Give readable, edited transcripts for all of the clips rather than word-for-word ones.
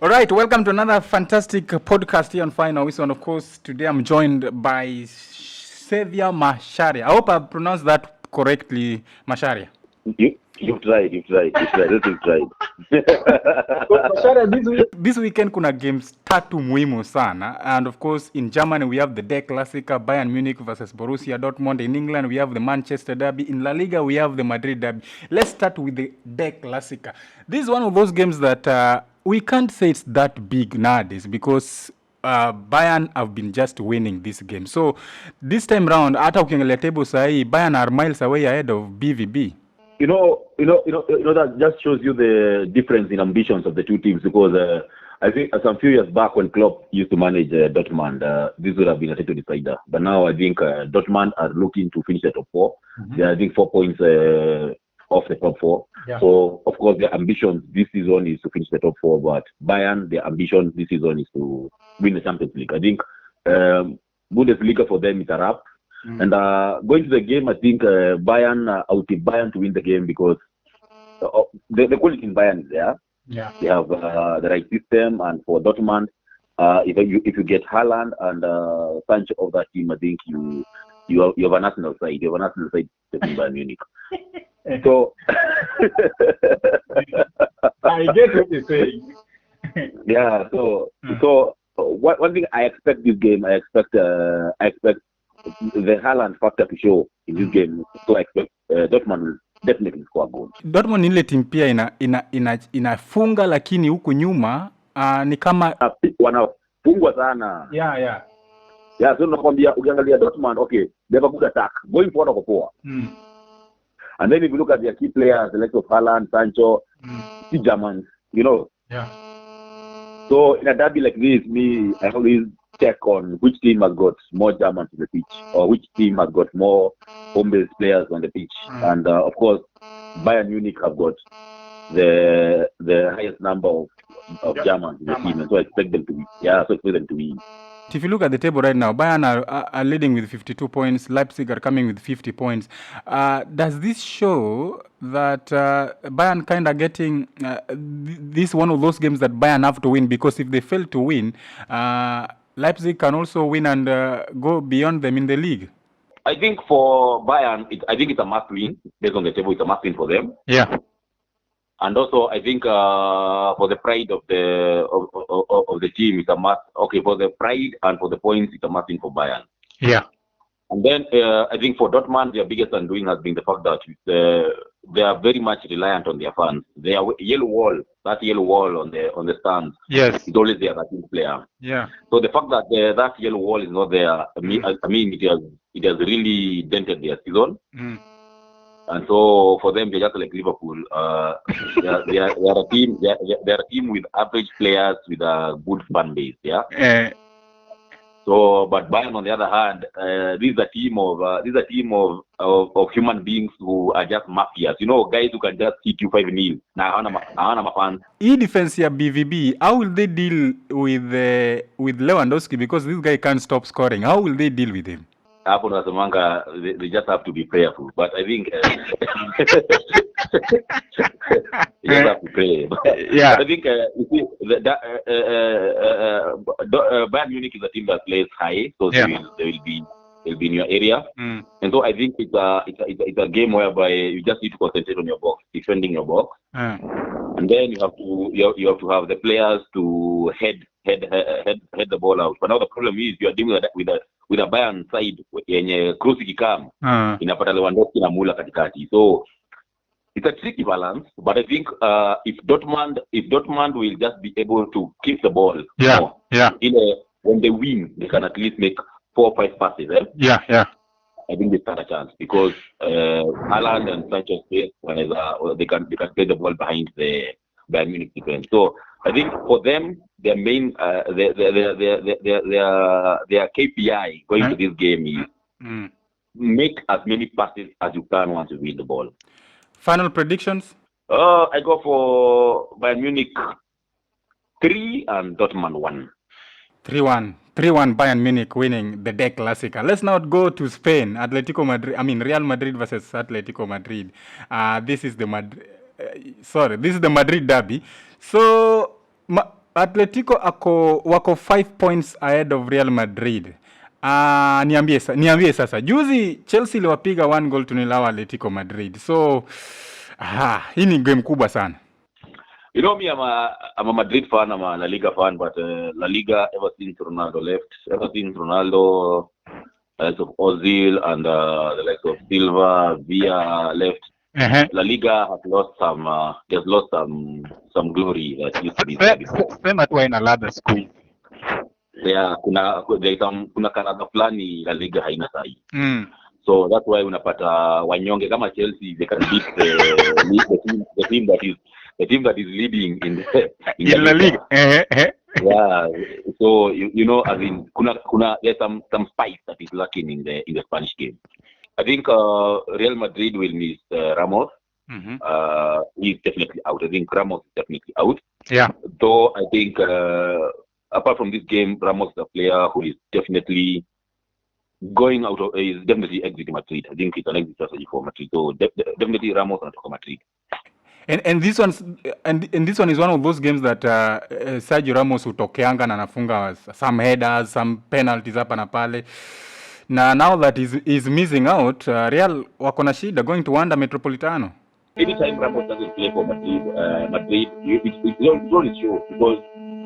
All right, welcome to another fantastic podcast here on Final Whistle. And of course, today I'm joined by Xavier Masharia. I hope I pronounced that correctly, Masharia. You've tried. This is tried. This weekend kuna games tatu muhimu sana. And of course, in Germany we have the Klassiker, Bayern Munich versus Borussia Dortmund. In England we have the Manchester derby. In La Liga we have the Madrid derby. Let's start with the Klassiker. This is one of those games that we can't say it's that big nowadays because Bayern have been just winning this game. So this time round, hata ukiangalia table sahi, Bayern are miles away ahead of BVB. You know that just shows you the difference in ambitions of the two teams because I think some few years back when Klopp used to manage Dortmund, this would have been a title decider. But now I think Dortmund are looking to finish the top four. Mm-hmm. They are, I think, 4 points off the top four. Yeah. So, of course, their ambition this season is to finish the top four. But Bayern, their ambition this season is to win the Champions League. I think Bundesliga for them is a wrap. Mm. And going to the game, I think Bayern, I would take Bayern to win the game because the quality in Bayern is there. Yeah. They have the right system, and for Dortmund, if you get Haaland and Sancho of that team, I think you have a national side. You have a national side to Bayern Munich. So I get what you're saying. Yeah. So one thing I expect this game, I expect the Haaland factor to show in this game. So I expect Dortmund will definitely score goals. Dortmund ile timu pia inafunga lakini huku nyuma ni kama wanafungwa sana. Yeah. Yeah, so nakwambia ukiangalia Dortmund, okay, they have a good attack. Going forward wako poa. And then if you look at their key players, the likes of Haaland, Sancho, the Germans, you know. Yeah. So in a derby like this, I always check on which team has got more Germans on the pitch or which team has got more home-based players on the pitch. And of course, Bayern Munich have got the highest number of Germans in the team, and so I expect them to win. Yeah, so I expect them to win. If you look at the table right now, Bayern are leading with 52 points. Leipzig are coming with 50 points. Does this show that Bayern kind of getting this one of those games that Bayern have to win? Because if they fail to win, Leipzig can also win and go beyond them in the league. I think for Bayern, I think it's a must-win. Based on the table, it's a must-win for them. Yeah. And also, I think for the pride of the team, it's a must. Okay, for the pride and for the points, it's a must win for Bayern. Yeah. And then I think for Dortmund, their biggest undoing has been the fact that they are very much reliant on their fans. Their yellow wall on the stands, yes, is always their 13th player. Yeah. So the fact that that yellow wall is not there, I mean, it has really dented their season. And so for them, they're just like Liverpool. They are a team. They're a team with average players with a good fan base. Yeah. So, but Bayern, on the other hand, this is a team of human beings who are just mafias. You know, guys who can just hit you 5-0. Now, I'm a fan. Defense here, BVB. How will they deal with Lewandowski? Because this guy can't stop scoring. How will they deal with him? They just have to be prayerful, but I think they just have to pray. Yeah. But I think you see, Bayern Munich is a team that plays high, so yeah, they will be in your area, and so I think it's a game whereby you just need to concentrate on your box, defending your box, and then you have to have the players to head the ball out. But now the problem is you are dealing with a Bayern side yenye cross ikikam inapata Lewandowski na Müller katikati. So it's a tricky balance, but I think if Dortmund will just be able to keep the ball, when they win, they can at least make 4 or 5 passes. Yeah. I think they stand a chance because Haaland and Sancho they can play the ball behind the Bayern Munich defense. So I think for them, their main their KPI going to this game is make as many passes as you can once you win the ball. Final predictions? I go for Bayern Munich 3 and Dortmund 1. 3-1 Bayern Munich winning the Klassiker. Let's now go to Spain. Real Madrid versus Atletico Madrid. This is the Madrid derby. So Atletico wako 5 points ahead of Real Madrid. Niambie sasa. Juzi Chelsea iliwapiga 1 goal to nil Atletico Madrid. So hii ni game kubwa sana. You know me, I'm a Madrid fan, I'm a La Liga fan, but La Liga, ever since Ronaldo left, ever since Ronaldo, the likes of Ozil and the likes of Silva, Villa left, La Liga has lost some glory that used to be there before. Sema tu haina ladha siku hizi. Yeah, kuna karada fulani La Liga haina sahi. So that's why unapata wanyonge kama Chelsea, they can beat the team that is leading in La Liga. Yeah, so you know, I mean, there's some spice that is lacking in the Spanish game. I think Real Madrid will miss Ramos. He's definitely out. I think Ramos is definitely out. Yeah. Though I think apart from this game, Ramos is a player who is definitely going out of, is definitely exiting Madrid. I think it's an exit strategy for Madrid. So definitely Ramos anatoka Madrid. And this one is one of those games that Sergio Ramos utokeanga na anafunga some headers, some penalties hapa na pale. Now that is missing out, Real wako na shida going to Wanda Metropolitano. Anytime Ramos doesn't play for Madrid, it's only show because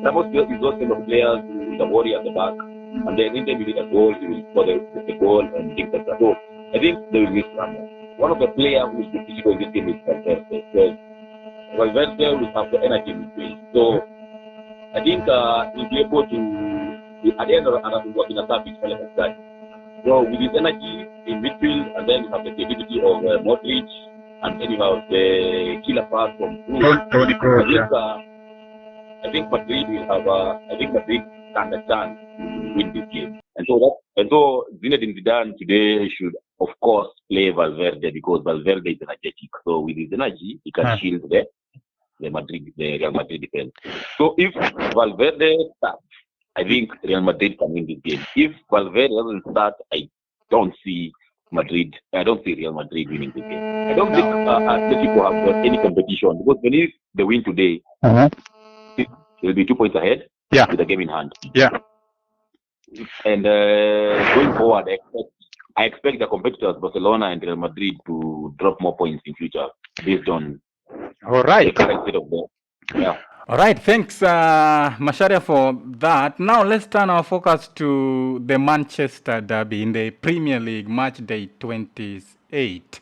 Ramos is those kind of players who is a warrior at the back, and then anytime you need a goal, he will score the goal and things like that. So I think they will miss Ramos. One of the players who is critical in this game is Valverde. Valverde will have the energy in midfield. So I think he'll be able to, at the end of working a service for the guy. So with his energy in midfield, and then you have the creativity of Modric, and then you have the killer pass from Kroos. I think Madrid will have Madrid stand a chance to win this game. And so Zinedine Zidane today should of course play Valverde because Valverde is energetic. So with his energy, he can shield the Real Madrid defense. So if Valverde starts, I think Real Madrid can win this game. If Valverde doesn't start, I don't see Real Madrid winning this game. I don't think Atletico have got any competition because if they win today, they will be 2 points ahead with the game in hand. Yeah. And going forward, I expect the competitors Barcelona and Real Madrid to drop more points in future based on the current state of the All right, thanks Masharia for that. Now let's turn our focus to the Manchester derby in the Premier League match day 28.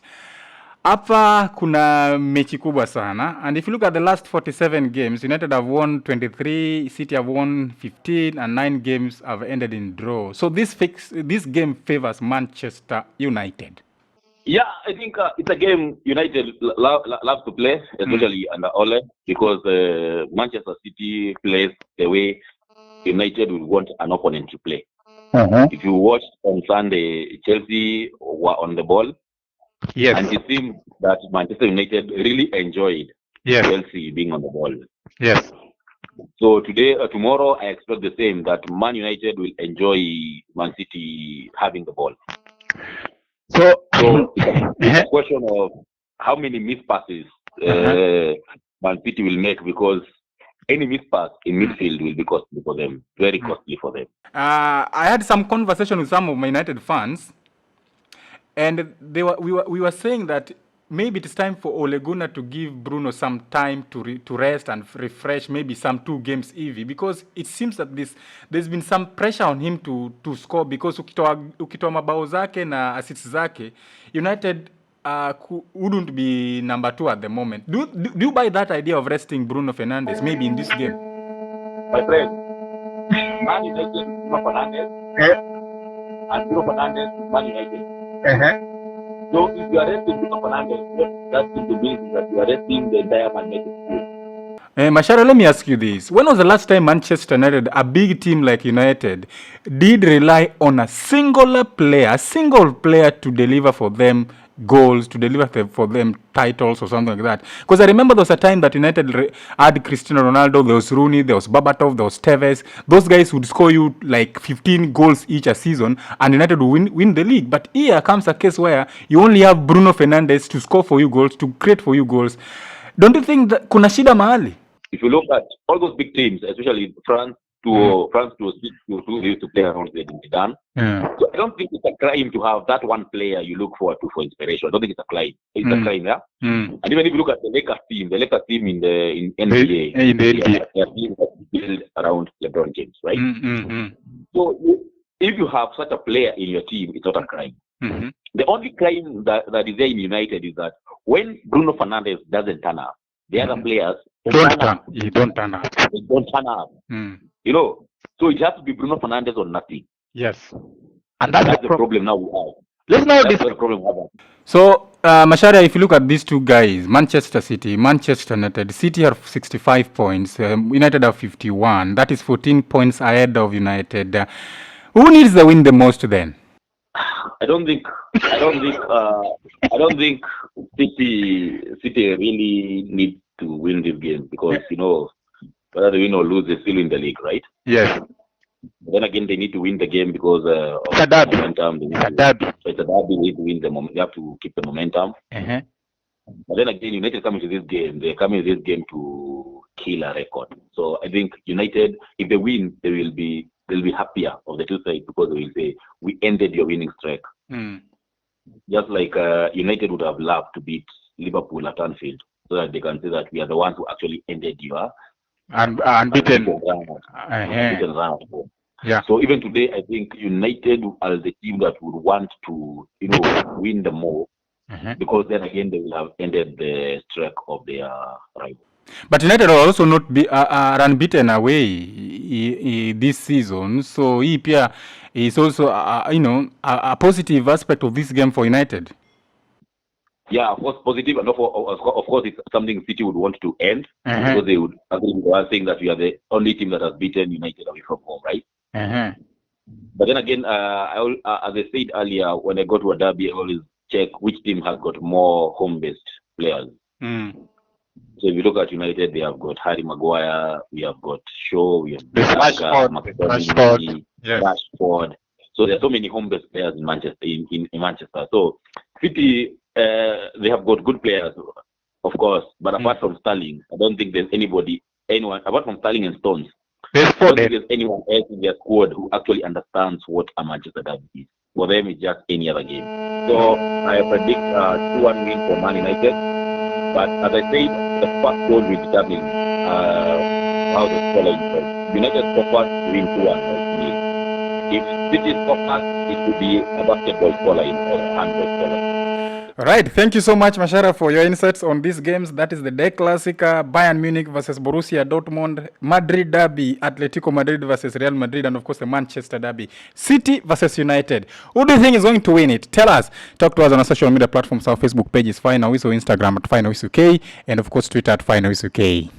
Hapa kuna mechi kubwa sana, and if you look at the last 47 games, United have won 23, City have won 15, and 9 games have ended in draw. So this game favors Manchester United. Yeah, I think it's a game United love to play, especially under Ole, because Manchester City plays the way United would want an opponent to play. If you watched on Sunday, Chelsea were on the ball. Yes. And it seemed that Manchester United really enjoyed Chelsea being on the ball. Yes. So tomorrow, I expect the same, that Man United will enjoy Man City having the ball. So it's a question of how many missed passes Man City will make, because any missed pass in midfield will be costly for them, very costly for them. I had some conversation with some of my United fans, and we were saying that maybe it's time for Ole Gunnar to give Bruno some time to rest and refresh, maybe some 2 games hivi, because it seems that there's been some pressure on him to score, because ukitoa mabao zake na assists zake, United wouldn't be number 2 at the moment. Do you buy that idea of resting Bruno Fernandes maybe in this game? My friend, Man United, Bruno Fernandes, and Bruno Fernandes, Man United. So if you are resting Bruno Fernandes, that simply means that you are resting the entire Man United team. Mashara, let me ask you this. When was the last time Manchester United, a big team like United, did rely on a single player to deliver for them goals, to deliver for them titles or something like that? Because I remember there was a time that United had Cristiano Ronaldo, there was Rooney, there was Babatov, there was Tevez. Those guys would score you like 15 goals each a season, and United would win the league. But here comes a case where you only have Bruno Fernandes to score for you goals, to create for you goals. Don't you think that kuna shida mahali? if you look at all those big teams, especially France to 6-2, they used to play around Zidane. So I don't think it's a crime to have that one player you look forward to for inspiration. I don't think it's a crime. It's a crime, yeah. And even if you look at the Lakers team in the NBA, they are team that built around LeBron James, right? So if you have such a player in your team, it's not a crime. The only crime that is there in United is that when Bruno Fernandes doesn't turn up, the other players don't turn up. You know, so it has to be Bruno Fernandes or nothing. Yes. And that's the problem now we have. Let's now discuss the problem we have. So, Macharia, if you look at these two guys, Manchester City, Manchester United, City have 65 points, United have 51. That is 14 points ahead of United. Who needs the win the most then? I don't think City really need to win this game because whether they win or lose, they still in the league, right? Yes. But then again, they need to win the game because of momentum. It's a derby. They need to win the momentum. They have to keep the momentum. But then again, United coming to this game, they're coming to this game to kill a record. So I think United, if they win, they'll be happier of the two sides because they will say, we ended your winning streak. Just like United would have loved to beat Liverpool at Anfield so that they can say that we are the ones who actually ended your unbeaten run. Yeah. So even today, I think United are the team that would want to, win the more because then again they will have ended the streak of their rival. But United will also not be unbeaten away this season. So EPR is also, a positive aspect of this game for United. Yeah, of course, positive, and of course, it's something City would want to end because they would agree with one thing that we are the only team that has beaten United away from home, right? But then again, as I said earlier, when I go to a derby, I always check which team has got more home-based players. So if you look at United, they have got Harry Maguire, we have got Shaw, we have Rashford. So there are so many home-based players in Manchester. In Manchester, so City, they have got good players, of course. But apart from Sterling, I don't think there's anyone apart from Sterling and Stones. I don't think there's anyone else in their squad who actually understands what a Manchester derby is. For them, it's just any other game. So I predict 2-1 win for Man United. But as I said, the first goal will determine how the scoreline is. United score first, win 2-1. If City score first, it could be a basketball scoreline or a handball scoreline. All right, thank you so much, Mashara, for your insights on these games. That is the day Klassiker, Bayern Munich versus Borussia Dortmund, Madrid derby, Atletico Madrid versus Real Madrid, and of course the Manchester derby, City versus United. Who do you think is going to win it? Tell us. Talk to us on our social media platforms. Our Facebook page is Final Whistle, Instagram at Final Whistle UK, and of course Twitter at Final Whistle UK.